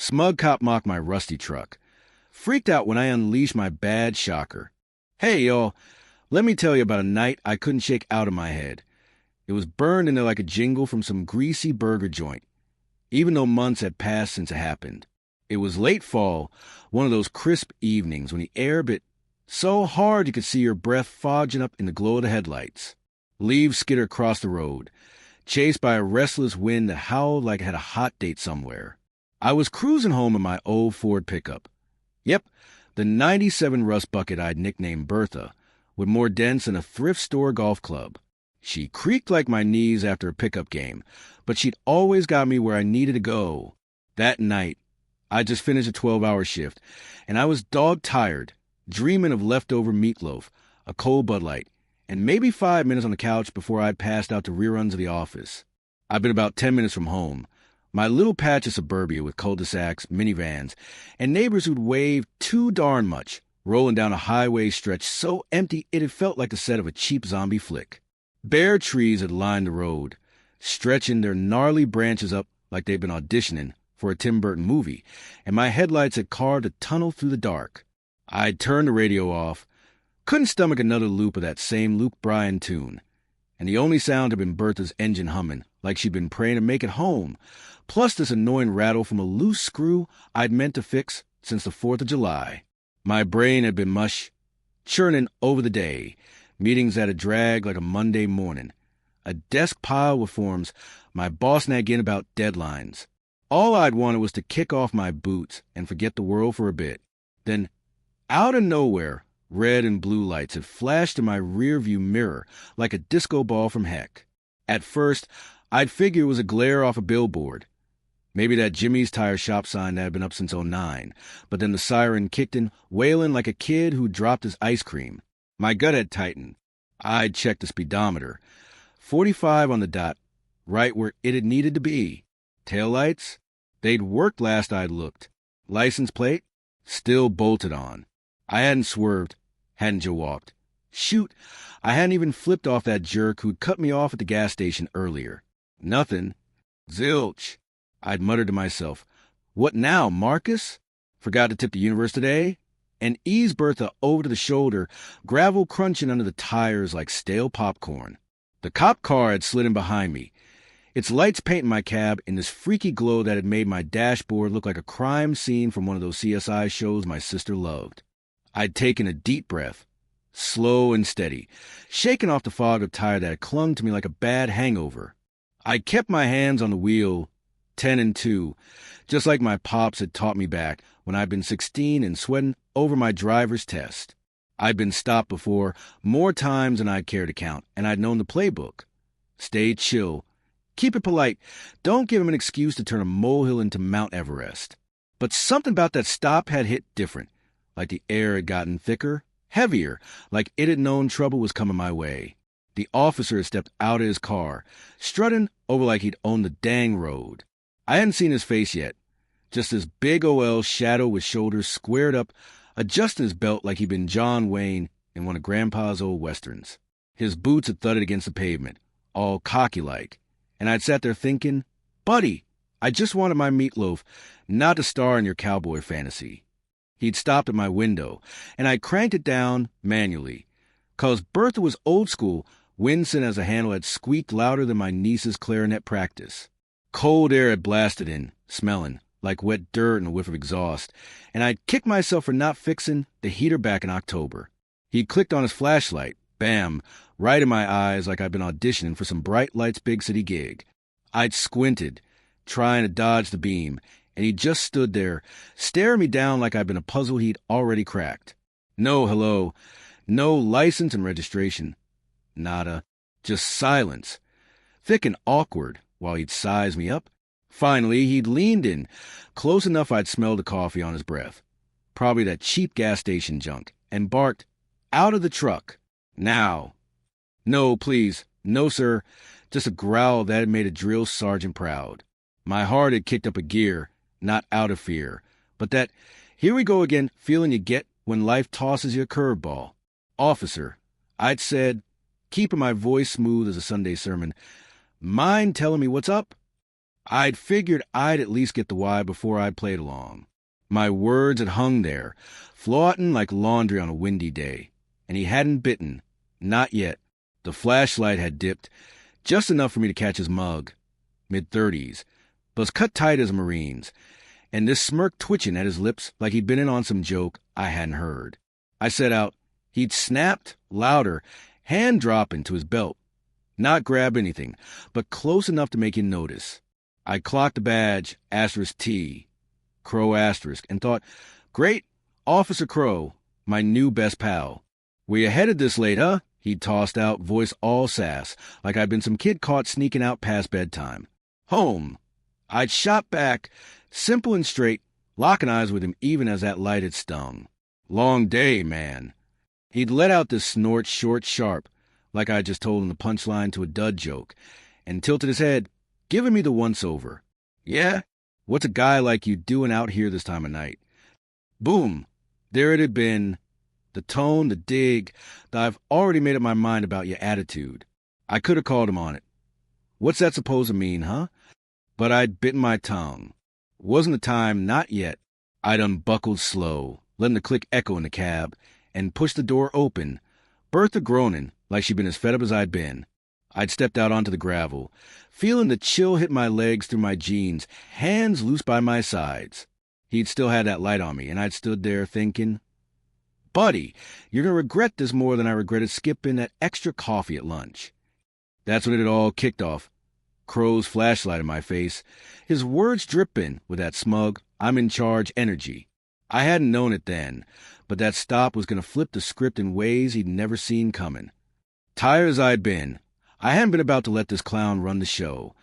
Smug cop mocked my rusty truck. Freaked out when I unleashed my bad shocker. Hey, y'all, let me tell you about a night I couldn't shake out of my head. It was burned into like a jingle from some greasy burger joint, even though months had passed since it happened. It was late fall, one of those crisp evenings when the air bit so hard you could see your breath fogging up in the glow of the headlights. Leaves skitter across the road, chased by a restless wind that howled like it had a hot date somewhere. I was cruising home in my old Ford pickup. Yep, the 97 rust bucket I'd nicknamed Bertha, with more dents than a thrift store golf club. She creaked like my knees after a pickup game, but she'd always got me where I needed to go. That night, I just finished a 12-hour shift, and I was dog-tired, dreaming of leftover meatloaf, a cold Bud Light, and maybe 5 minutes on the couch before I'd passed out to reruns of The Office. I'd been about 10 minutes from home, my little patch of suburbia with cul-de-sacs, minivans, and neighbors who'd wave too darn much, rolling down a highway stretch so empty it had felt like the set of a cheap zombie flick. Bare trees had lined the road, stretching their gnarly branches up like they'd been auditioning for a Tim Burton movie, and my headlights had carved a tunnel through the dark. I'd turned the radio off, couldn't stomach another loop of that same Luke Bryan tune, and the only sound had been Bertha's engine humming like she'd been praying to make it home, plus this annoying rattle from a loose screw I'd meant to fix since the 4th of July. My brain had been mush, churning over the day, meetings that had dragged like a Monday morning, a desk piled with forms, my boss nagging about deadlines. All I'd wanted was to kick off my boots and forget the world for a bit. Then, out of nowhere, red and blue lights had flashed in my rearview mirror like a disco ball from heck. At first, I'd figure it was a glare off a billboard. Maybe that Jimmy's Tire Shop sign that had been up since '09, but then the siren kicked in, wailing like a kid who dropped his ice cream. My gut had tightened. I'd checked the speedometer. 45 on the dot, right where it had needed to be. Taillights? They'd worked last I'd looked. License plate? Still bolted on. I hadn't swerved, hadn't jawalked. Shoot, I hadn't even flipped off that jerk who'd cut me off at the gas station earlier. Nothing. Zilch. I'd muttered to myself. What now, Marcus? Forgot to tip the universe today? And eased Bertha over to the shoulder, gravel crunching under the tires like stale popcorn. The cop car had slid in behind me, its lights painting my cab in this freaky glow that had made my dashboard look like a crime scene from one of those CSI shows my sister loved. I'd taken a deep breath, slow and steady, shaking off the fog of tire that had clung to me like a bad hangover. I kept my hands on the wheel, 10 and 2, just like my pops had taught me back when I'd been 16 and sweating over my driver's test. I'd been stopped before, more times than I'd care to count, and I'd known the playbook. Stay chill. Keep it polite. Don't give him an excuse to turn a molehill into Mount Everest. But something about that stop had hit different, like the air had gotten thicker, heavier, like it had known trouble was coming my way. The officer had stepped out of his car, strutting over like he'd owned the dang road. I hadn't seen his face yet, just this big OL shadow with shoulders squared up, adjusting his belt like he'd been John Wayne in one of Grandpa's old westerns. His boots had thudded against the pavement, all cocky-like, and I'd sat there thinking, Buddy, I just wanted my meatloaf, not to star in your cowboy fantasy. He'd stopped at my window, and I cranked it down manually, 'cause Bertha was old school, wincing as the handle had squeaked louder than my niece's clarinet practice. Cold air had blasted in, smelling like wet dirt and a whiff of exhaust, and I'd kicked myself for not fixing the heater back in October. He'd clicked on his flashlight, bam, right in my eyes like I'd been auditioning for some Bright Lights big city gig. I'd squinted, trying to dodge the beam, and he just stood there, staring me down like I'd been a puzzle he'd already cracked. No hello, no license and registration. Nada, just silence, thick and awkward, while he'd size me up. Finally, he'd leaned in, close enough I'd smell the coffee on his breath, probably that cheap gas station junk, and barked, Out of the truck. Now. No, please. No, sir. Just a growl that had made a drill sergeant proud. My heart had kicked up a gear, not out of fear, but that, here we go again, feeling you get when life tosses you a curveball. Officer, I'd said, keeping my voice smooth as a Sunday sermon, mind telling me what's up? I'd figured I'd at least get the why before I played along. My words had hung there, floating like laundry on a windy day, and he hadn't bitten. Not yet. The flashlight had dipped, just enough for me to catch his mug. Mid-30s, but was cut tight as a Marine's, and this smirk twitching at his lips like he'd been in on some joke I hadn't heard. I set out. He'd snapped, louder, hand dropping to his belt. Not grab anything, but close enough to make him notice. I clocked the badge, *T, Crow *, and thought, great, Officer Crow, my new best pal. "Were you headed this late, huh?" He'd tossed out, voice all sass, like I'd been some kid caught sneaking out past bedtime. "Home." I'd shot back, simple and straight, locking eyes with him even as that light had stung. "Long day, man." He'd let out this snort short, sharp, like I'd just told him the punchline to a dud joke, and tilted his head, giving me the once-over. "Yeah? What's a guy like you doing out here this time of night?" Boom! There it had been. The tone, the dig, the "I've already made up my mind about your" attitude. I could have called him on it. What's that supposed to mean, huh? But I'd bitten my tongue. Wasn't the time, not yet. I'd unbuckled slow, letting the click echo in the cab, and pushed the door open, Bertha groaning like she'd been as fed up as I'd been. I'd stepped out onto the gravel, feeling the chill hit my legs through my jeans, hands loose by my sides. He'd still had that light on me, and I'd stood there thinking, "Buddy, you're going to regret this more than I regretted skipping that extra coffee at lunch." That's when it all kicked off. Crow's flashlight in my face, his words dripping with that smug, I'm in charge energy. I hadn't known it then, but that stop was going to flip the script in ways he'd never seen coming. Tired as I'd been, I hadn't been about to let this clown run the show.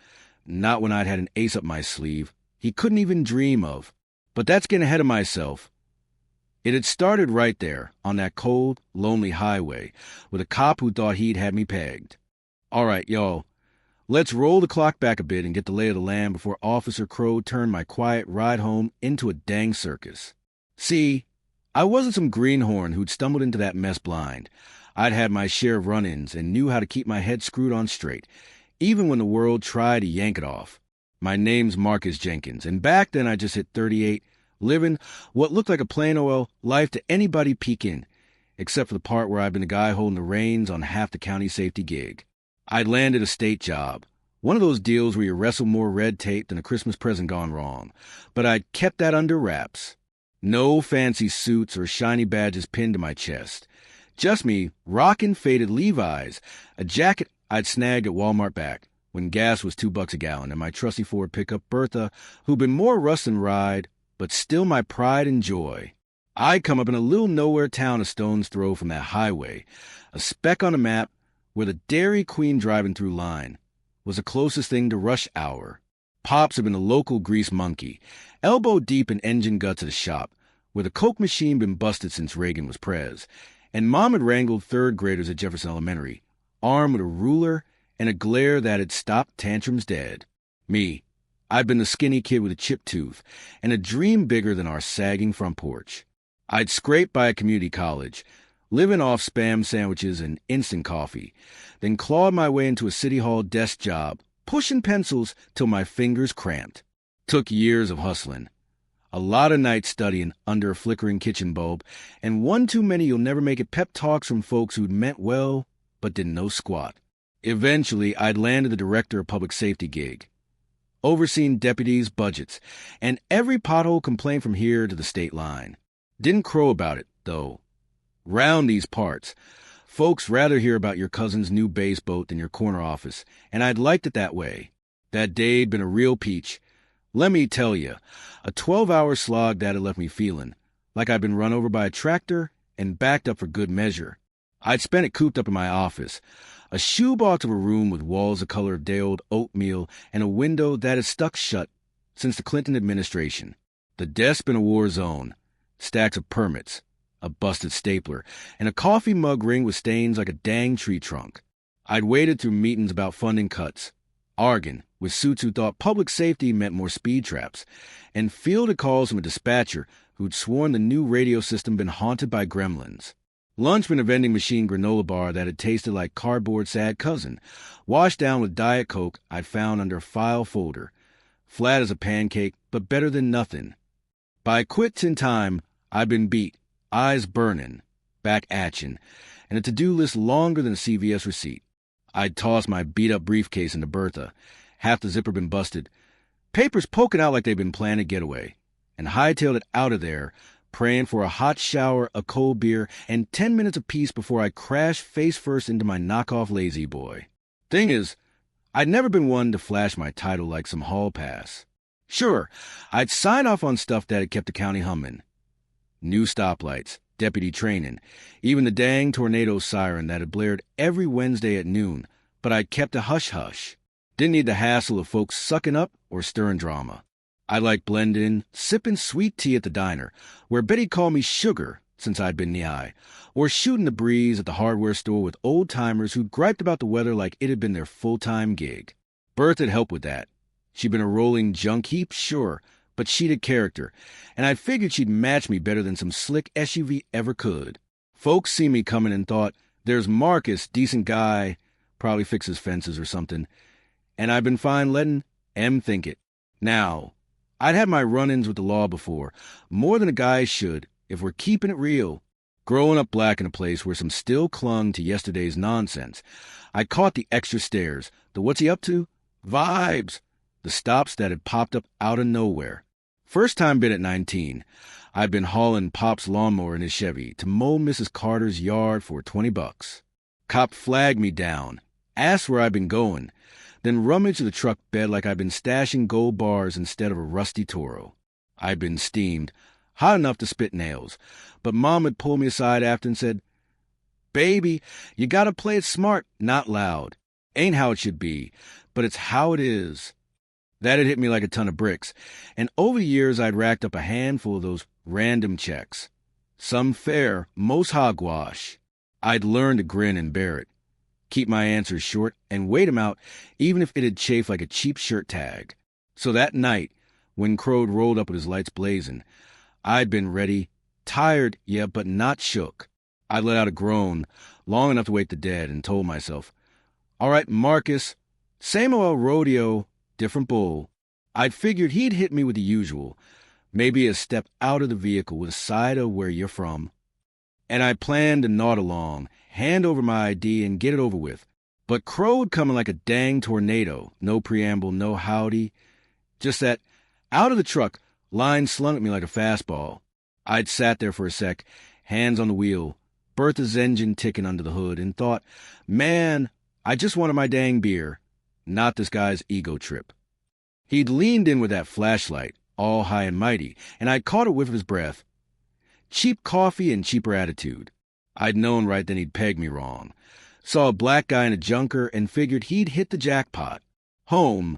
Not when I'd had an ace up my sleeve he couldn't even dream of. But that's getting ahead of myself. It had started right there, on that cold, lonely highway, with a cop who thought he'd had me pegged. All right, y'all, let's roll the clock back a bit and get the lay of the land before Officer Crow turned my quiet ride home into a dang circus. See, I wasn't some greenhorn who'd stumbled into that mess blind. I'd had my share of run-ins and knew how to keep my head screwed on straight, even when the world tried to yank it off. My name's Marcus Jenkins, and back then I just hit 38, living what looked like a plain old life to anybody peeking, except for the part where I'd been the guy holding the reins on half the county safety gig. I'd landed a state job, one of those deals where you wrestle more red tape than a Christmas present gone wrong, but I'd kept that under wraps. No fancy suits or shiny badges pinned to my chest. Just me, rockin' faded Levi's, a jacket I'd snagged at Walmart back when gas was $2 a gallon, and my trusty Ford pickup Bertha, who'd been more rust than ride, but still my pride and joy. I'd come up in a little nowhere town a stone's throw from that highway, a speck on a map where the Dairy Queen driving through line was the closest thing to rush hour. Pops had been a local grease monkey, elbow deep in engine guts at a shop, where the Coke machine been busted since Reagan was prez, and Mom had wrangled third graders at Jefferson Elementary, armed with a ruler and a glare that had stopped tantrums dead. Me, I'd been the skinny kid with a chipped tooth and a dream bigger than our sagging front porch. I'd scraped by a community college, living off Spam sandwiches and instant coffee, then clawed my way into a city hall desk job, pushing pencils till my fingers cramped. Took years of hustling. A lot of nights studying under a flickering kitchen bulb, and one too many you'll never make it pep talks from folks who'd meant well but didn't know squat. Eventually, I'd landed the director of public safety gig, overseeing deputies' budgets, and every pothole complaint from here to the state line. Didn't crow about it, though. Round these parts, folks rather hear about your cousin's new bass boat than your corner office, and I'd liked it that way. That day'd been a real peach. Let me tell you, a 12-hour slog that had left me feeling like I'd been run over by a tractor and backed up for good measure. I'd spent it cooped up in my office, a shoebox of a room with walls the color of day-old oatmeal and a window that had stuck shut since the Clinton administration. The desk been a war zone, stacks of permits, a busted stapler, and a coffee mug ring with stains like a dang tree trunk. I'd waded through meetings about funding cuts, arguing with suits who thought public safety meant more speed traps, and fielded calls from a dispatcher who'd sworn the new radio system been haunted by gremlins. Lunch been a vending machine granola bar that had tasted like cardboard sad cousin, washed down with Diet Coke I'd found under a file folder. Flat as a pancake, but better than nothing. By quits in time, I'd been beat, eyes burning, back atchin', and a to-do list longer than a CVS receipt. I'd tossed my beat-up briefcase into Bertha, half the zipper been busted, papers poking out like they'd been planning a getaway, and hightailed it out of there, praying for a hot shower, a cold beer, and 10 minutes of peace before I crashed face first into my knockoff lazy boy. Thing is, I'd never been one to flash my title like some hall pass. Sure, I'd sign off on stuff that had kept the county humming. New stoplights, deputy training, even the dang tornado siren that had blared every Wednesday at noon, but I'd kept a hush-hush. Didn't need the hassle of folks sucking up or stirring drama. I liked blending, sipping sweet tea at the diner, where Betty called me Sugar since I'd been knee-high, or shooting the breeze at the hardware store with old-timers who griped about the weather like it had been their full-time gig. Bertha'd help with that. She'd been a rolling junk heap, sure, but she'd a character, and I figured she'd match me better than some slick SUV ever could. Folks see me coming and thought, there's Marcus, decent guy, probably fixes fences or something, and I've been fine letting M think it. Now, I'd had my run-ins with the law before, more than a guy should, if we're keeping it real. Growing up black in a place where some still clung to yesterday's nonsense, I caught the extra stares, the what's he up to? Vibes, the stops that had popped up out of nowhere. First time been at 19, I'd been hauling Pop's lawnmower in his Chevy to mow Mrs. Carter's yard for $20. Cop flagged me down, asked where I'd been going, then rummaged the truck bed like I'd been stashing gold bars instead of a rusty Toro. I'd been steamed, hot enough to spit nails, but Mom had pulled me aside after and said, "Baby, you gotta play it smart, not loud. Ain't how it should be, but it's how it is." That had hit me like a ton of bricks, and over the years I'd racked up a handful of those random checks. Some fair, most hogwash. I'd learned to grin and bear it, keep my answers short, and wait 'em out, even if it'd chafe like a cheap shirt tag. So that night, when Crowd rolled up with his lights blazing, I'd been ready, tired, yeah, but not shook. I let out a groan, long enough to wake the dead, and told myself, all right, Marcus, same old rodeo, different bull. I'd figured he'd hit me with the usual, maybe a step out of the vehicle with a side of where you're from. And I planned to nod along, hand over my ID, and get it over with. But Crowd coming like a dang tornado, no preamble, no howdy. Just that, out of the truck, line slung at me like a fastball. I'd sat there for a sec, hands on the wheel, Bertha's engine ticking under the hood, and thought, man, I just wanted my dang beer, not this guy's ego trip. He'd leaned in with that flashlight, all high and mighty, and I'd caught a whiff of his breath. Cheap coffee and cheaper attitude. I'd known right then he'd pegged me wrong. Saw a black guy in a junker and figured he'd hit the jackpot. Home,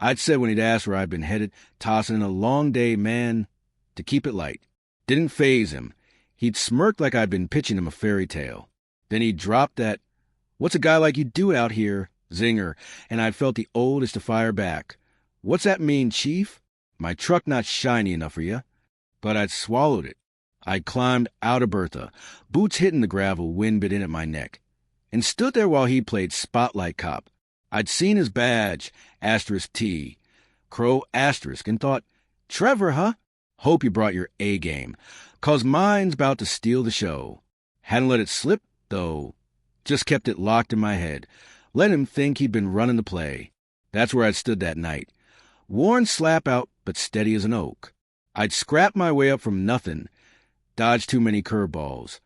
I'd said when he'd asked where I'd been headed, tossing in a long day, man, to keep it light. Didn't faze him. He'd smirked like I'd been pitching him a fairy tale. Then he'd dropped that, "What's a guy like you do out here?" zinger, and I'd felt the oldest to fire back. "What's that mean, Chief? My truck not shiny enough for you?" But I'd swallowed it. I'd climbed out of Bertha, boots hitting the gravel, wind bit in at my neck, and stood there while he played spotlight cop. I'd seen his badge, *T, Crow *, and thought, Trevor, huh? Hope you brought your A-game, 'cause mine's about to steal the show. Hadn't let it slip, though. Just kept it locked in my head. Let him think he'd been running the play. That's where I'd stood that night. Worn slap out, but steady as an oak. I'd scrapped my way up from nothing, dodged too many curveballs,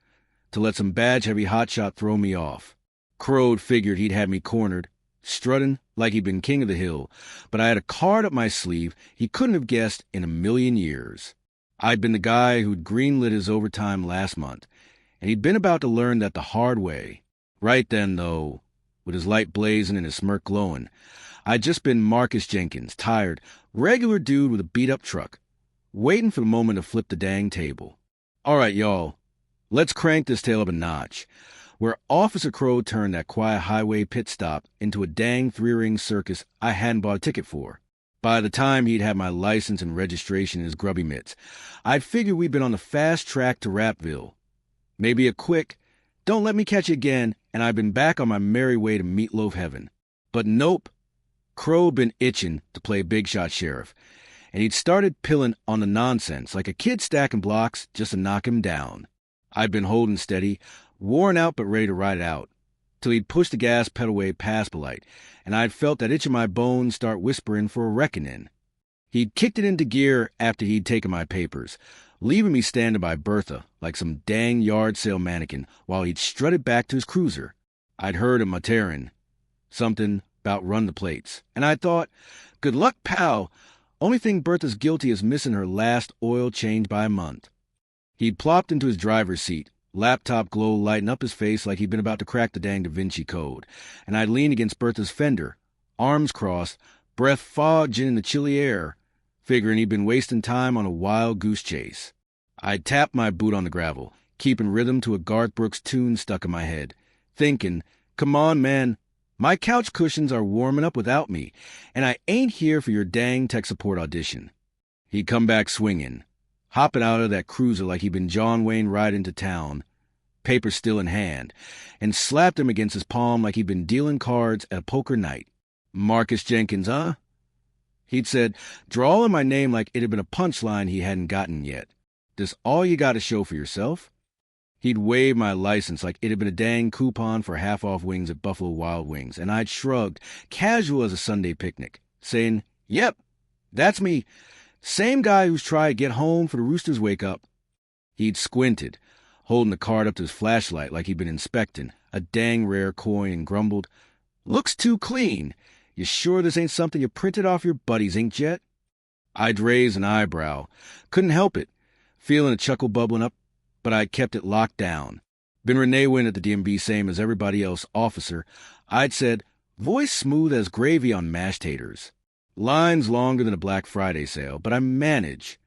to let some badge-heavy hotshot throw me off. Crowd figured he'd had me cornered, strutting like he'd been king of the hill, but I had a card up my sleeve he couldn't have guessed in a million years. I'd been the guy who'd greenlit his overtime last month, and he'd been about to learn that the hard way. Right then, though, with his light blazing and his smirk glowing, I'd just been Marcus Jenkins, tired, regular dude with a beat-up truck, waiting for the moment to flip the dang table. All right, y'all, let's crank this tale up a notch, where Officer Crow turned that quiet highway pit stop into a dang three-ring circus I hadn't bought a ticket for. By the time he'd had my license and registration in his grubby mitts, I'd figured we'd been on the fast track to Rapville. Maybe a quick, don't let me catch you again, and I'd been back on my merry way to Meatloaf Heaven. But nope, Crow'd been itching to play big shot sheriff, and he'd started pilling on the nonsense like a kid stacking blocks just to knock him down. I'd been holding steady, worn out but ready to ride it out, till he'd pushed the gas pedal way past polite, and I'd felt that itch in my bones start whispering for a reckoning. He'd kicked it into gear after he'd taken my papers, leaving me standing by Bertha like some dang yard sale mannequin while he'd strutted back to his cruiser. I'd heard him muttering something about run the plates, and I thought, good luck, pal. Only thing Bertha's guilty is missing her last oil change by a month. He'd plopped into his driver's seat, laptop glow lighting up his face like he'd been about to crack the dang Da Vinci Code, and I'd lean against Bertha's fender, arms crossed, breath fogged in the chilly air, figuring he'd been wasting time on a wild goose chase. I'd tapped my boot on the gravel, keeping rhythm to a Garth Brooks tune stuck in my head, thinking, come on, man, my couch cushions are warming up without me, and I ain't here for your dang tech support audition. He'd come back swinging, hopping out of that cruiser like he'd been John Wayne riding to town, paper still in hand, and slapped him against his palm like he'd been dealing cards at a poker night. Marcus Jenkins, huh? He'd said, drawling my name like it had been a punchline he hadn't gotten yet. This all you got to show for yourself? He'd waved my license like it had been a dang coupon for half-off wings at Buffalo Wild Wings, and I'd shrugged, casual as a Sunday picnic, saying, yep, that's me. Same guy who's tried to get home for the rooster's wake-up. He'd squinted, holding the card up to his flashlight like he'd been inspecting a dang rare coin, and grumbled, looks too clean. You sure this ain't something you printed off your buddy's inkjet? I'd raised an eyebrow. Couldn't help it, feeling a chuckle bubbling up, but I'd kept it locked down. Been Renee Wynn at the DMV, same as everybody else, officer. I'd said, voice smooth as gravy on mashed taters. Lines longer than a Black Friday sale, but I manage.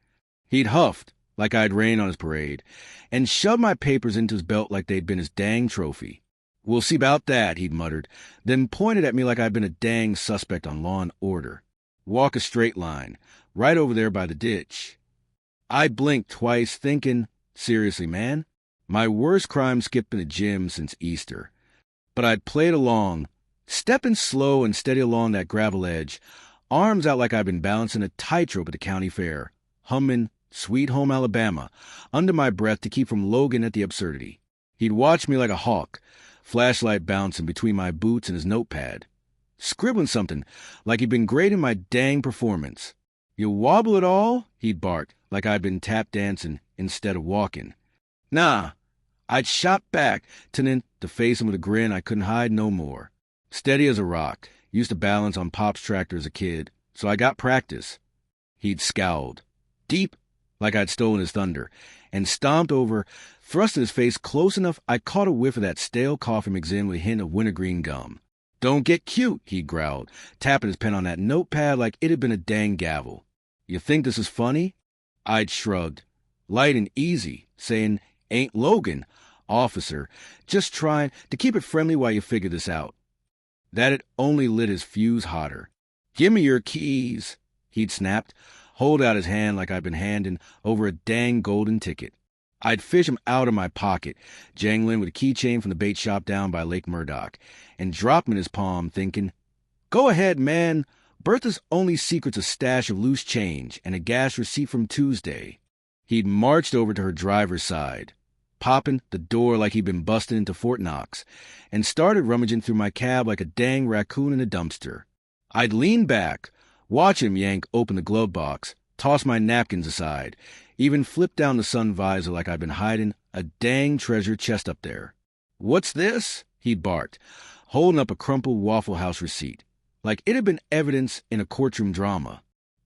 He'd huffed, like I'd rained on his parade, and shoved my papers into his belt like they'd been his dang trophy. We'll see about that, he'd muttered, then pointed at me like I'd been a dang suspect on Law and Order. Walk a straight line, right over there by the ditch. I blinked twice, thinking, seriously, man, my worst crime skipped in the gym since Easter. But I'd played along, stepping slow and steady along that gravel edge, arms out like I'd been balancing a tightrope at the county fair, humming Sweet Home Alabama under my breath to keep from Logan at the absurdity. He'd watch me like a hawk, flashlight bouncing between my boots and his notepad, scribbling something like he'd been grading my dang performance. You wobble at all? He'd bark like I'd been tap dancing instead of walking. Nah. I'd shot back, to face him with a grin I couldn't hide no more. Steady as a rock, used to balance on Pop's tractor as a kid, so I got practice. He'd scowled, deep, like I'd stolen his thunder, and stomped over, thrusting his face close enough I caught a whiff of that stale coffee mixed in with a hint of wintergreen gum. Don't get cute, he growled, tapping his pen on that notepad like it had been a dang gavel. You think this is funny? I'd shrugged, light and easy, saying, ain't Logan, officer, just trying to keep it friendly while you figure this out. That had only lit his fuse hotter. Give me your keys, he'd snapped, hold out his hand like I'd been handing over a dang golden ticket. I'd fish him out of my pocket, jangling with a keychain from the bait shop down by Lake Murdoch, and drop him in his palm, thinking, go ahead, man. Bertha's only secret's a stash of loose change and a gas receipt from Tuesday. He'd marched over to her driver's side, popping the door like he'd been busting into Fort Knox, and started rummaging through my cab like a dang raccoon in a dumpster. I'd lean back, watch him yank open the glove box, toss my napkins aside, even flip down the sun visor like I'd been hiding a dang treasure chest up there. What's this? He barked, holding up a crumpled Waffle House receipt, like it had been evidence in a courtroom drama.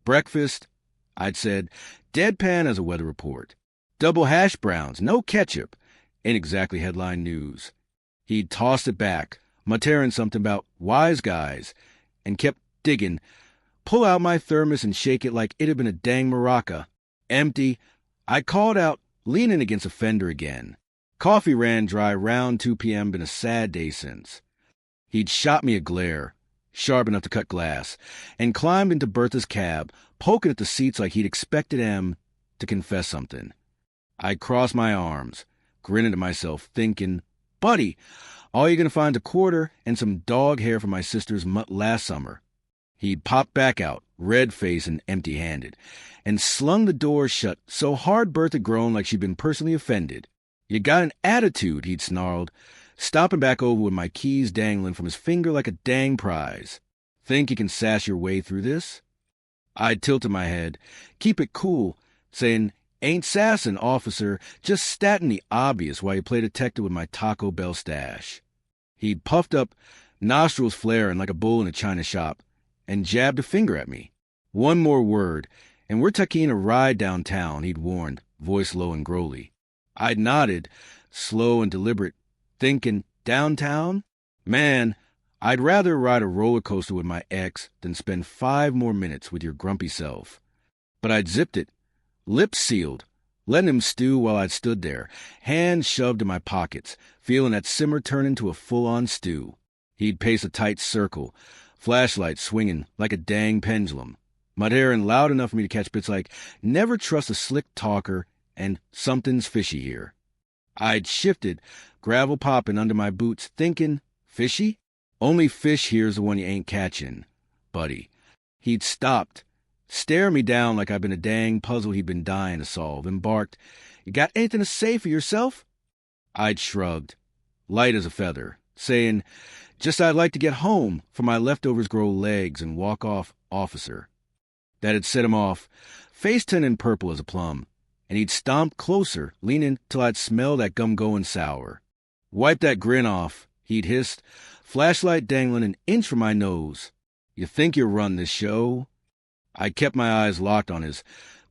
Breakfast, I'd said, deadpan as a weather report. Double hash browns, no ketchup. Ain't exactly headline news. He'd tossed it back, muttering something about wise guys, and kept digging, pull out my thermos and shake it like it had been a dang maraca. Empty. I called out, leaning against a fender again. Coffee ran dry round 2 p.m. Been a sad day since. He'd shot me a glare, sharp enough to cut glass, and climbed into Bertha's cab, poking at the seats like he'd expected M to confess something. I crossed my arms, grinning to myself, thinking, buddy, all you're going to find's a quarter and some dog hair from my sister's mutt last summer. He'd popped back out, red-faced and empty-handed, and slung the door shut so hard Bertha groaned like she'd been personally offended. "You got an attitude," he'd snarled, stomping back over with my keys dangling from his finger like a dang prize. "Think you can sass your way through this?" I'd tilted my head, keep it cool, saying, "Ain't sassin', officer, just statin' the obvious while you play detective with my Taco Bell stash." He'd puffed up, nostrils flaring like a bull in a china shop, and jabbed a finger at me. "One more word, and we're taking a ride downtown," he'd warned, voice low and growly. I'd nodded, slow and deliberate, thinking, downtown? Man, I'd rather ride a roller coaster with my ex than spend 5 more minutes with your grumpy self. But I'd zipped it, lips sealed, letting him stew while I'd stood there, hands shoved in my pockets, feeling that simmer turn into a full-on stew. He'd pace a tight circle, flashlight swinging like a dang pendulum, muttering loud enough for me to catch bits like, "Never trust a slick talker," and "Something's fishy here." I'd shifted, gravel popping under my boots, thinking, fishy? Only fish here's the one you ain't catching, buddy. He'd stopped, staring me down like I'd been a dang puzzle he'd been dying to solve, and barked, "You got anything to say for yourself?" I'd shrugged, light as a feather, saying, "Just I'd like to get home, for my leftovers grow legs and walk off, officer." That'd set him off, face tinted purple as a plum, and he'd stomped closer, leaning till I'd smell that gum going sour. "Wipe that grin off," he'd hissed, flashlight dangling an inch from my nose. "You think you run this show?" I kept my eyes locked on his,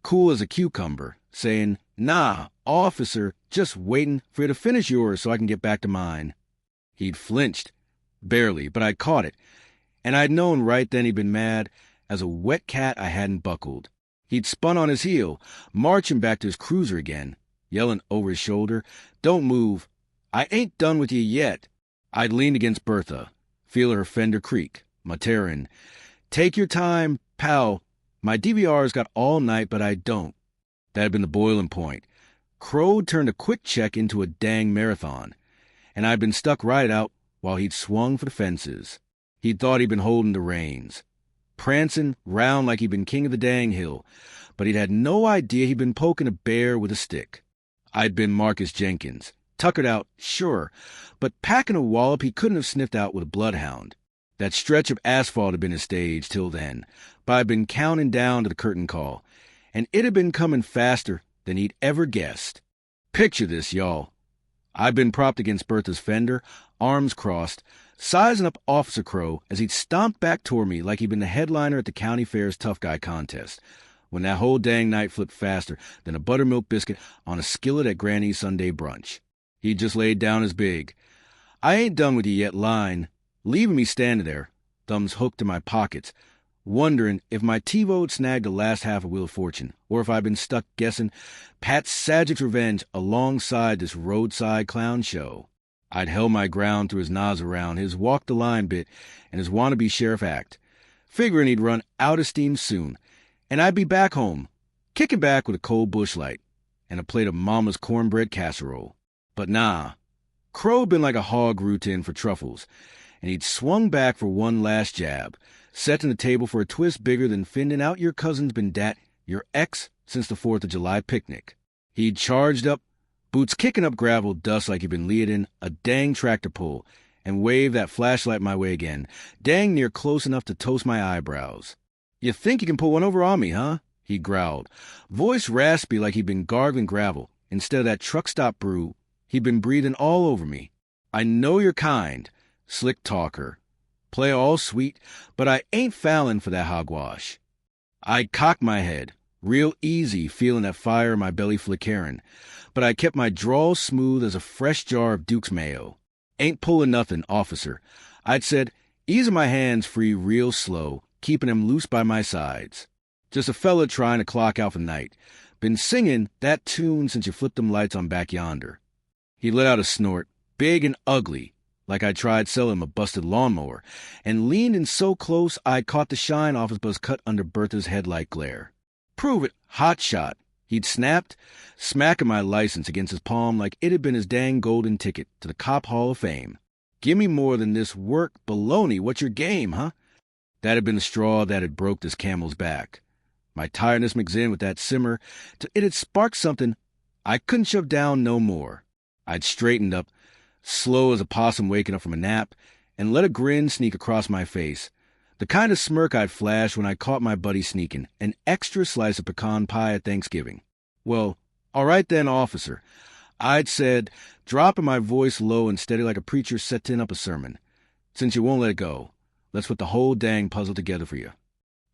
cool as a cucumber, saying, "Nah, officer, just waiting for you to finish yours so I can get back to mine." He'd flinched, barely, but I'd caught it, and I'd known right then he'd been mad as a wet cat I hadn't buckled. He'd spun on his heel, marching back to his cruiser again, yelling over his shoulder, "Don't move. I ain't done with you yet." I'd leaned against Bertha, feel her fender creak, muttering, "Take your time, pal. My DVR's got all night, but I don't." That had been the boiling point. Crow'd turned a quick check into a dang marathon, and I'd been stuck right out while he'd swung for the fences. He'd thought he'd been holding the reins, prancing round like he'd been king of the dang hill, but he'd had no idea he'd been poking a bear with a stick. I'd been Marcus Jenkins, tuckered out, sure, but packing a wallop he couldn't have sniffed out with a bloodhound. That stretch of asphalt had been his stage till then, but I'd been counting down to the curtain call, and it had been coming faster than he'd ever guessed. Picture this, y'all. I'd been propped against Bertha's fender, arms crossed, sizing up Officer Crow as he'd stomped back toward me like he'd been the headliner at the county fair's tough guy contest, when that whole dang night flipped faster than a buttermilk biscuit on a skillet at Granny's Sunday brunch. He'd just laid down his big, "I ain't done with you yet" line, leaving me standing there, thumbs hooked in my pockets, wondering if my TiVo'd snagged the last half of Wheel of Fortune, or if I'd been stuck guessing Pat Saget's Revenge alongside this roadside clown show. I'd held my ground through his nose around, his walk the line bit, and his wannabe sheriff act, figuring he'd run out of steam soon, and I'd be back home, kicking back with a cold bush light and a plate of Mama's cornbread casserole. But nah, Crow'd been like a hog routine for truffles, and he'd swung back for one last jab, setting the table for a twist bigger than finding out your cousin's been your ex since the 4th of July picnic. He'd charged up, boots kicking up gravel dust like he'd been leading a dang tractor pull, and waved that flashlight my way again, dang near close enough to toast my eyebrows. "You think you can pull one over on me, huh?" he growled, voice raspy like he'd been gargling gravel instead of that truck stop brew he'd been breathing all over me. "I know you're kind, slick talker. Play all sweet, but I ain't fallin' for that hogwash." I cocked my head, real easy, feeling that fire in my belly flickerin', but I kept my drawl smooth as a fresh jar of Duke's mayo. "Ain't pullin' nothin', officer," I'd said, easing my hands free real slow, keeping them loose by my sides. "Just a fella trying to clock out for the night. Been singing that tune since you flipped them lights on back yonder." He let out a snort, big and ugly, like I tried selling him a busted lawnmower, and leaned in so close I caught the shine off his buzz cut under Bertha's headlight glare. "Prove it, hot shot," he'd snapped, smacking my license against his palm like it had been his dang golden ticket to the Cop Hall of Fame. "Give me more than this work baloney. What's your game, huh?" That had been the straw that had broke this camel's back. My tiredness mixed in with that simmer till it had sparked something I couldn't shove down no more. I'd straightened up, slow as a possum waking up from a nap, and let a grin sneak across my face. The kind of smirk I'd flash when I caught my buddy sneaking an extra slice of pecan pie at Thanksgiving. Well, all right then, officer, I'd said, dropping my voice low and steady like a preacher setting up a sermon. Since you won't let it go, let's put the whole dang puzzle together for you.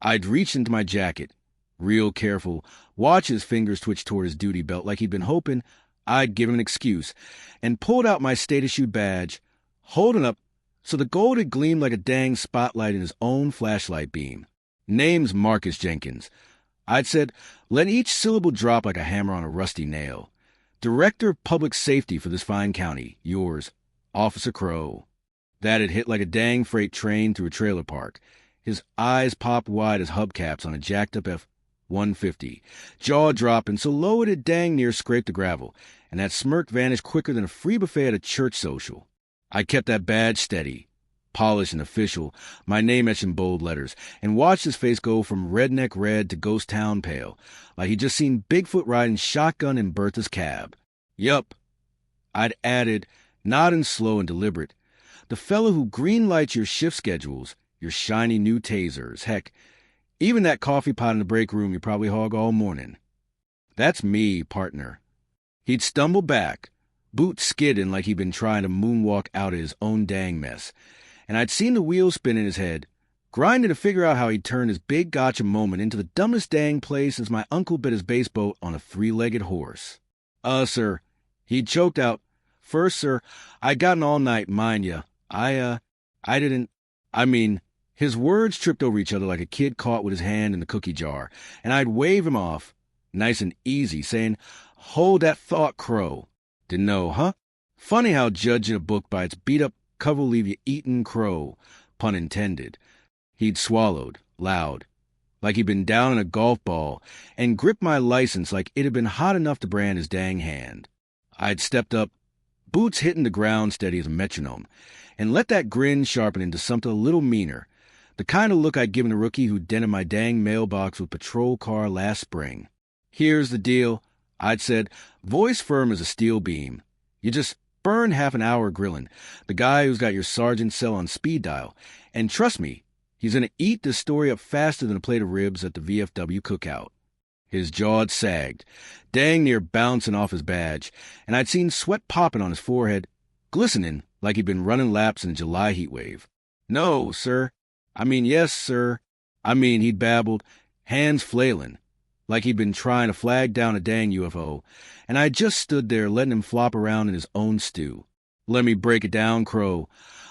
I'd reached into my jacket, real careful, watch his fingers twitch toward his duty belt like he'd been hoping I'd give him an excuse, and pulled out my state-issued badge, holding up so the gold had gleamed like a dang spotlight in his own flashlight beam. Name's Marcus Jenkins. I'd said, let each syllable drop like a hammer on a rusty nail. Director of Public Safety for this fine county. Yours, Officer Crow. That had hit like a dang freight train through a trailer park. His eyes popped wide as hubcaps on a jacked-up F-150. Jaw dropping so low it had dang near scraped the gravel, and that smirk vanished quicker than a free buffet at a church social. I kept that badge steady, polished and official, my name etched in bold letters, and watched his face go from redneck red to ghost town pale, like he'd just seen Bigfoot riding shotgun in Bertha's cab. Yup, I'd added, nodding slow and deliberate, the fellow who green-lights your shift schedules, your shiny new tasers, heck, even that coffee pot in the break room you probably hog all morning. That's me, partner. He'd stumble back, boots skidding like he'd been trying to moonwalk out of his own dang mess, and I'd seen the wheels spin in his head, grinding to figure out how he'd turn his big gotcha moment into the dumbest dang play since my uncle bet his base boat on a three-legged horse. Sir, he'd choked out, first, sir, I'd gotten all night, mind ya. His words tripped over each other like a kid caught with his hand in the cookie jar, and I'd wave him off, nice and easy, saying, hold that thought, Crow. Didn't know, huh? Funny how judging a book by its beat-up cover will leave you eating crow, pun intended. He'd swallowed, loud, like he'd been down in a golf ball, and gripped my license like it had been hot enough to brand his dang hand. I'd stepped up, boots hitting the ground steady as a metronome, and let that grin sharpen into something a little meaner, the kind of look I'd given a rookie who'd dented my dang mailbox with a patrol car last spring. Here's the deal, I'd said, voice firm as a steel beam. You just burn half an hour grilling, the guy who's got your sergeant's cell on speed dial, and trust me, he's going to eat this story up faster than a plate of ribs at the VFW cookout. His jaw had sagged, dang near bouncing off his badge, and I'd seen sweat popping on his forehead, glistening like he'd been running laps in a July heat wave. No, sir. Yes, sir. He'd babbled, hands flailing, like he'd been trying to flag down a dang UFO, and I just stood there letting him flop around in his own stew. Let me break it down, Crow.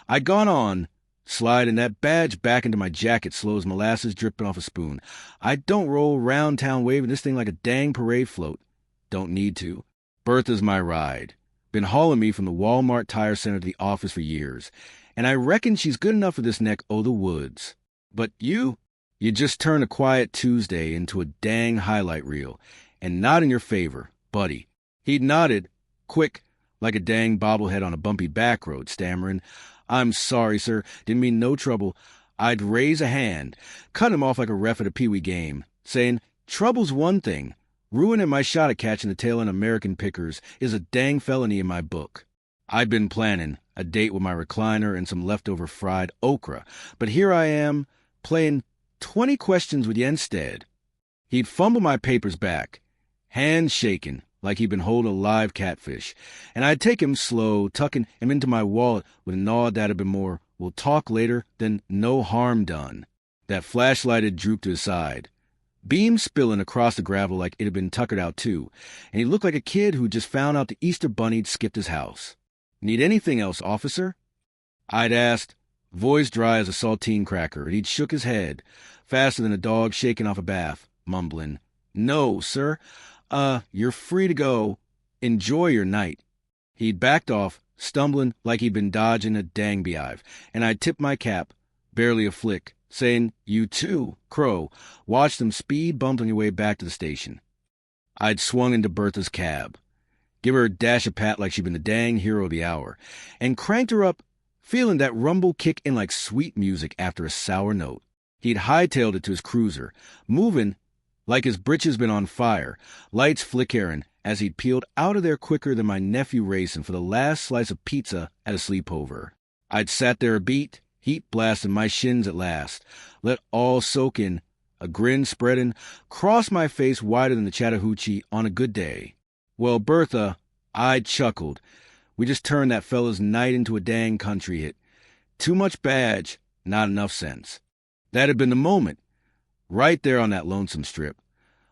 I'd gone on, sliding that badge back into my jacket slow as molasses dripping off a spoon. I don't roll round town waving this thing like a dang parade float. Don't need to. Bertha's my ride. Been hauling me from the Walmart Tire Center to the office for years, and I reckon she's good enough for this neck o' the woods. But you just turn a quiet Tuesday into a dang highlight reel, and not in your favor, buddy. He'd nodded, quick, like a dang bobblehead on a bumpy back road, stammering, I'm sorry, sir, didn't mean no trouble. I'd raise a hand, cut him off like a ref at a peewee game, saying, trouble's one thing. Ruining my shot at catching the tail end of American pickers is a dang felony in my book. I'd been planning a date with my recliner and some leftover fried okra, but here I am, playing 20 questions with you instead. He'd fumble my papers back, hands shaking like he'd been holding a live catfish, and I'd take him slow, tucking him into my wallet with a nod that'd been more, we'll talk later, than no harm done. That flashlight had drooped to his side, beam spilling across the gravel like it had been tuckered out too, and he looked like a kid who just found out the Easter Bunny'd skipped his house. Need anything else, officer? I'd asked, voice dry as a saltine cracker, and he'd shook his head, faster than a dog shaking off a bath, mumbling, no, sir. You're free to go. Enjoy your night. He'd backed off, stumbling like he'd been dodging a dang beehive, and I tipped my cap, barely a flick, saying, you too, Crow. Watch them speed bump on your way back to the station. I'd swung into Bertha's cab, give her a dash of pat like she'd been the dang hero of the hour, and cranked her up, feeling that rumble kick in like sweet music after a sour note. He'd hightailed it to his cruiser, moving like his britches been on fire, lights flickering as he'd peeled out of there quicker than my nephew racing for the last slice of pizza at a sleepover. I'd sat there a beat, heat blasting my shins at last, let all soak in, a grin spreading, cross my face wider than the Chattahoochee on a good day. Well, Bertha, I chuckled. We just turned that fella's night into a dang country hit. Too much badge, not enough sense. That had been the moment, right there on that lonesome strip,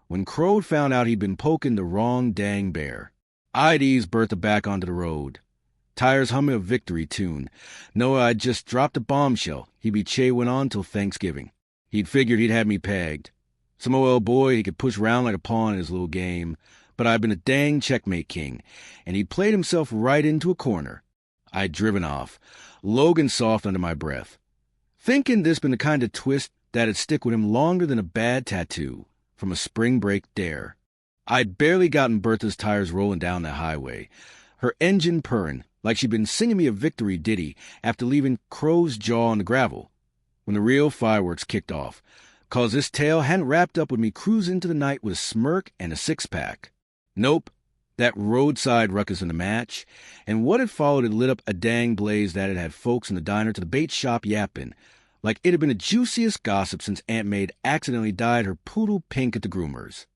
when Crow found out he'd been poking the wrong dang bear. I'd eased Bertha back onto the road, tires humming a victory tune. No, I'd just dropped a bombshell. He'd be chewing on till Thanksgiving. He'd figured he'd had me pegged. Some old boy he could push round like a pawn in his little game, but I'd been a dang checkmate king, and he'd played himself right into a corner. I'd driven off, Logan soft under my breath, thinking this been the kind of twist that'd stick with him longer than a bad tattoo from a spring break dare. I'd barely gotten Bertha's tires rolling down the highway, her engine purring like she'd been singing me a victory ditty after leaving Crow's jaw on the gravel, when the real fireworks kicked off, 'cause this tale hadn't wrapped up with me cruising into the night with a smirk and a six-pack. Nope, that roadside ruckus in the match, and what had followed had lit up a dang blaze that had folks in the diner to the bait shop yapping, like it had been the juiciest gossip since Aunt Maid accidentally dyed her poodle pink at the groomer's.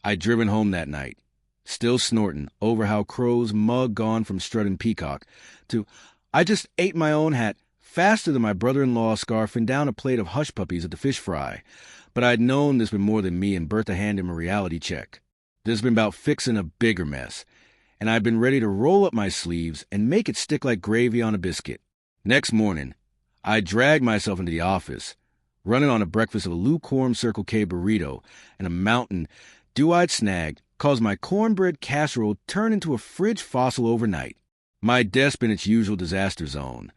I'd driven home that night, still snorting over how Crow's mug gone from strutting peacock to I just ate my own hat faster than my brother-in-law scarfing down a plate of hush puppies at the fish fry. But I'd known this been more than me and Bertha handed him a reality check. This been about fixing a bigger mess, and I'd been ready to roll up my sleeves and make it stick like gravy on a biscuit. Next morning, I dragged myself into the office, running on a breakfast of a lukewarm Circle K burrito and a mountain dew I'd snagged, caused my cornbread casserole turned into a fridge fossil overnight. My desk been its usual disaster zone.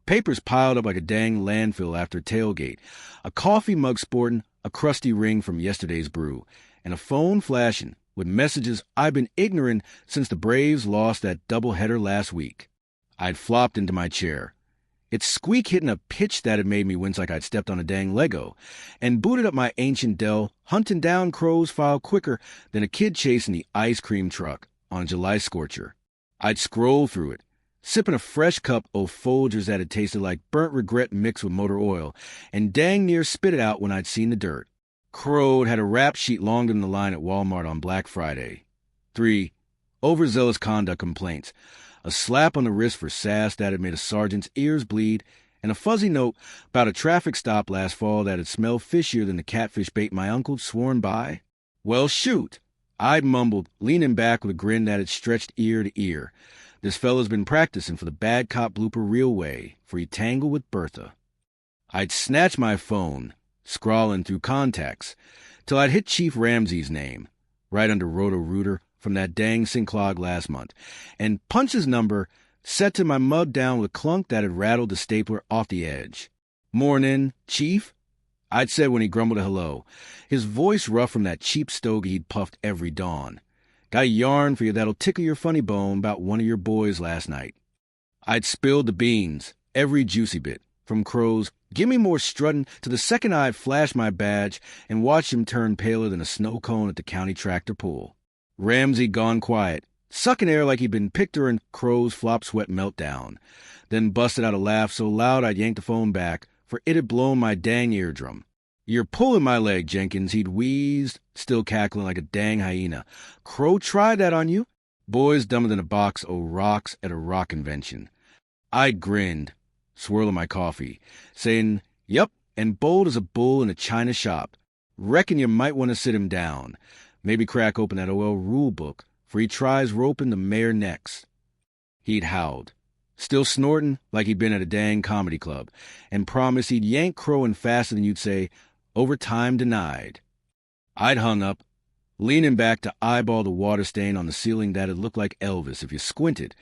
Papers piled up like a dang landfill after a tailgate, a coffee mug sporting a crusty ring from yesterday's brew, and a phone flashing with messages I'd been ignorant since the Braves lost that doubleheader last week. I'd flopped into my chair, its squeak hitting a pitch that had made me wince like I'd stepped on a dang Lego, and booted up my ancient Dell, hunting down Crow's file quicker than a kid chasing the ice cream truck on a July scorcher. I'd scroll through it, sipping a fresh cup of Folgers that had tasted like burnt regret mixed with motor oil, and dang near spit it out when I'd seen the dirt. Crow'd had a rap sheet longer than the line at Walmart on Black Friday. 3. Overzealous conduct complaints, a slap on the wrist for sass that had made a sergeant's ears bleed, and a fuzzy note about a traffic stop last fall that had smelled fishier than the catfish bait my uncle sworn by. Well, shoot, I'd mumbled, leaning back with a grin that had stretched ear to ear. This fella's been practicing for the bad cop blooper real way, for he tangled with Bertha. I'd snatched my phone, scrawling through contacts, till I'd hit Chief Ramsey's name, right under Roto-Rooter from that dang synclog last month, and punched his number, set to my mug down with a clunk that had rattled the stapler off the edge. "Mornin', Chief?" I'd said when he grumbled a hello, his voice rough from that cheap stogie he'd puffed every dawn. "Got a yarn for you that'll tickle your funny bone about one of your boys last night." I'd spilled the beans, every juicy bit, from Crow's "Gimme more strutting" to the second I'd flashed my badge and watched him turn paler than a snow cone at the county tractor pull. Ramsey gone quiet, sucking air like he'd been picked during Crow's flop sweat meltdown, then busted out a laugh so loud I'd yanked the phone back, for it had blown my dang eardrum. "You're pulling my leg, Jenkins," he'd wheezed, still cackling like a dang hyena. "Crow tried that on you?" Boys dumber than a box o' rocks at a rock convention. I grinned, swirling my coffee, saying, "Yup, and bold as a bull in a china shop. Reckon you might want to sit him down. Maybe crack open that OL rule book, for he tries roping the mare next." He'd howled, still snorting like he'd been at a dang comedy club, and promised he'd yank Crow in faster than you'd say, "Overtime denied." I'd hung up, leaning back to eyeball the water stain on the ceiling that had looked like Elvis if you squinted,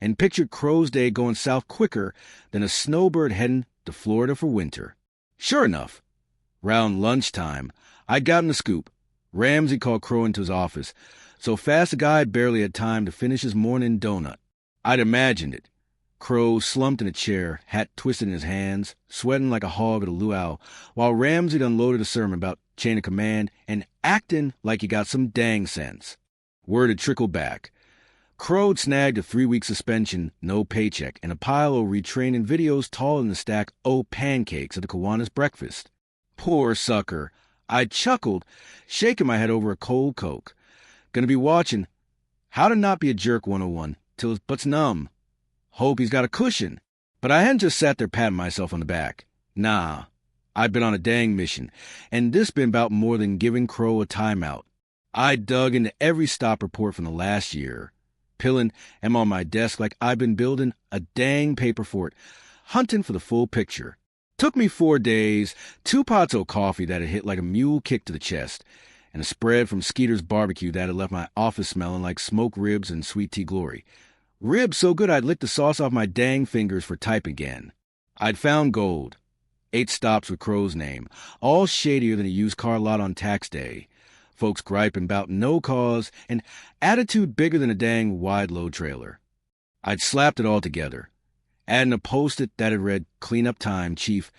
and pictured Crow's day going south quicker than a snowbird heading to Florida for winter. Sure enough, round lunchtime, I'd gotten the scoop. Ramsey called Crow into his office, so fast the guy barely had time to finish his morning donut. I'd imagined it. Crow slumped in a chair, hat twisted in his hands, sweating like a hog at a luau, while Ramsey unloaded a sermon about chain of command and acting like he got some dang sense. Word had trickled back. Crow'd snagged a 3-week suspension, no paycheck, and a pile of retraining videos taller than the stack o' pancakes at the Kiwanis breakfast. Poor sucker. I chuckled, shaking my head over a cold Coke. Gonna be watching How to Not Be a Jerk 101 till his butt's numb. Hope he's got a cushion. But I hadn't just sat there patting myself on the back. Nah, I'd been on a dang mission, and this been about more than giving Crow a timeout. I dug into every stop report from the last year. Pillin' am on my desk like I've been building a dang paper fort, hunting for the full picture. Took me 4 days, 2 pots of coffee that had hit like a mule kick to the chest, and a spread from Skeeter's barbecue that had left my office smelling like smoked ribs and sweet tea glory. Ribs so good I'd licked the sauce off my dang fingers for type again. I'd found gold. 8 stops with Crow's name, all shadier than a used car lot on tax day. Folks griping about no cause and attitude bigger than a dang wide-load trailer. I'd slapped it all together, adding a post-it that had read "Clean up time, Chief,"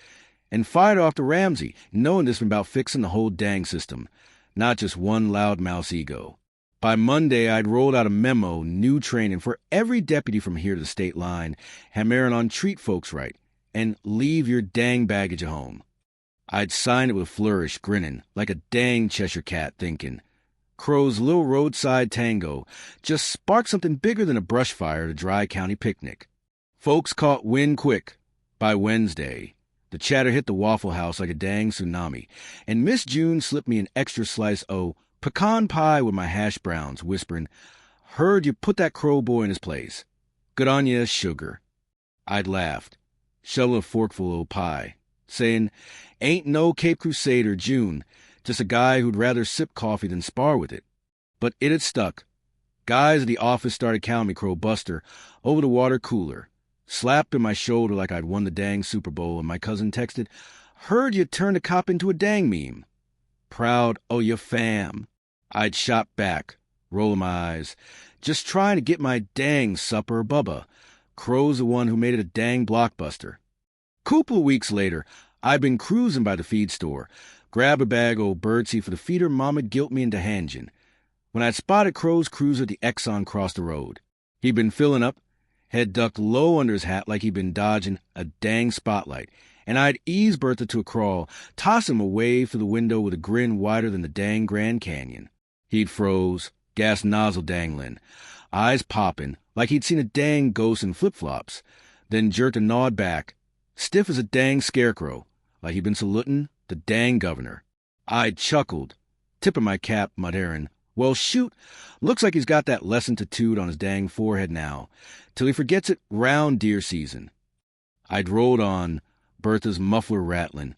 and fired off to Ramsey, knowing this was about fixing the whole dang system, not just one loudmouth's ego. By Monday, I'd rolled out a memo, new training for every deputy from here to the state line, hammering on treat folks right, and leave your dang baggage at home. I'd signed it with a flourish, grinning, like a dang Cheshire cat, thinking. Crow's little roadside tango just sparked something bigger than a brush fire at a dry county picnic. Folks caught wind quick. By Wednesday, the chatter hit the Waffle House like a dang tsunami, and Miss June slipped me an extra slice o' pecan pie with my hash browns, whispering, "Heard you put that Crow boy in his place. Good on ya, sugar." I'd laughed, shoveling a forkful of pie, saying, "Ain't no Cape Crusader, June, just a guy who'd rather sip coffee than spar with it." But it had stuck. Guys at the office started counting me Crow Buster over the water cooler, slapped in my shoulder like I'd won the dang Super Bowl, and my cousin texted, "Heard you turned a cop into a dang meme." Proud o' your fam. I'd shot back, rolling my eyes, just trying to get my dang supper, Bubba. Crow's the one who made it a dang blockbuster. Couple of weeks later, I'd been cruising by the feed store, grabbed a bag o' birdseed for the feeder Mom'd guilt me into handing, when I'd spotted Crow's cruiser at the Exxon cross the road. He'd been filling up, head ducked low under his hat like he'd been dodging a dang spotlight, and I'd eased Bertha to a crawl, toss him a wave through the window with a grin wider than the dang Grand Canyon. He'd froze, gas nozzle dangling, eyes popping like he'd seen a dang ghost in flip-flops, then jerked a nod back, stiff as a dang scarecrow, like he'd been saluting the dang governor. I'd chuckled, tipping my cap, muttering, "Well, shoot, looks like he's got that lesson tattooed on his dang forehead now, till he forgets it round deer season." I'd rolled on, Bertha's muffler rattling,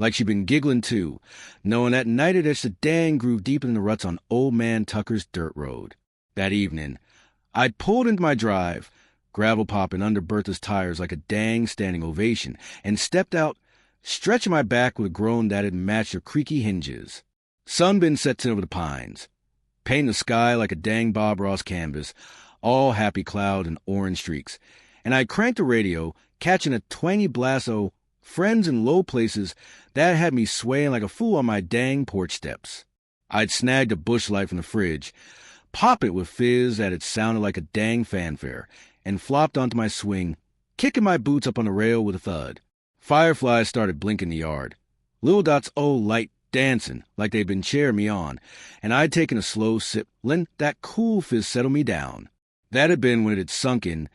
like she'd been giggling too, knowing that night it etched a dang groove deep in the ruts on Old Man Tucker's dirt road. That evening, I'd pulled into my drive, gravel popping under Bertha's tires like a dang standing ovation, and stepped out, stretching my back with a groan that had matched her creaky hinges. Sun been setting over the pines, painting the sky like a dang Bob Ross canvas, all happy cloud and orange streaks, and I cranked the radio, catching a twangy blast o' Friends in Low Places that had me swaying like a fool on my dang porch steps. I'd snagged a bush light from the fridge, pop it with fizz that had sounded like a dang fanfare, and flopped onto my swing, kicking my boots up on the rail with a thud. Fireflies started blinking in the yard, little dots o' light dancing like they'd been cheering me on, and I'd taken a slow sip, letting that cool fizz settle me down. That had been when it had sunk in.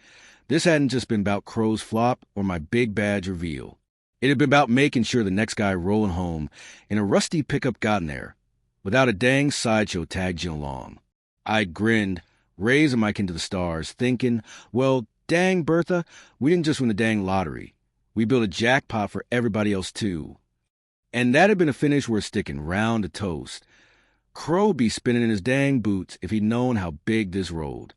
This hadn't just been about Crow's flop or my big badge reveal. It had been about making sure the next guy rolling home in a rusty pickup got in there, without a dang sideshow tagged you along. I grinned, raising my kin to the stars, thinking, well, dang, Bertha, we didn't just win the dang lottery. We built a jackpot for everybody else, too. And that had been a finish worth sticking round a toast. Crow'd be spinning in his dang boots if he'd known how big this rolled.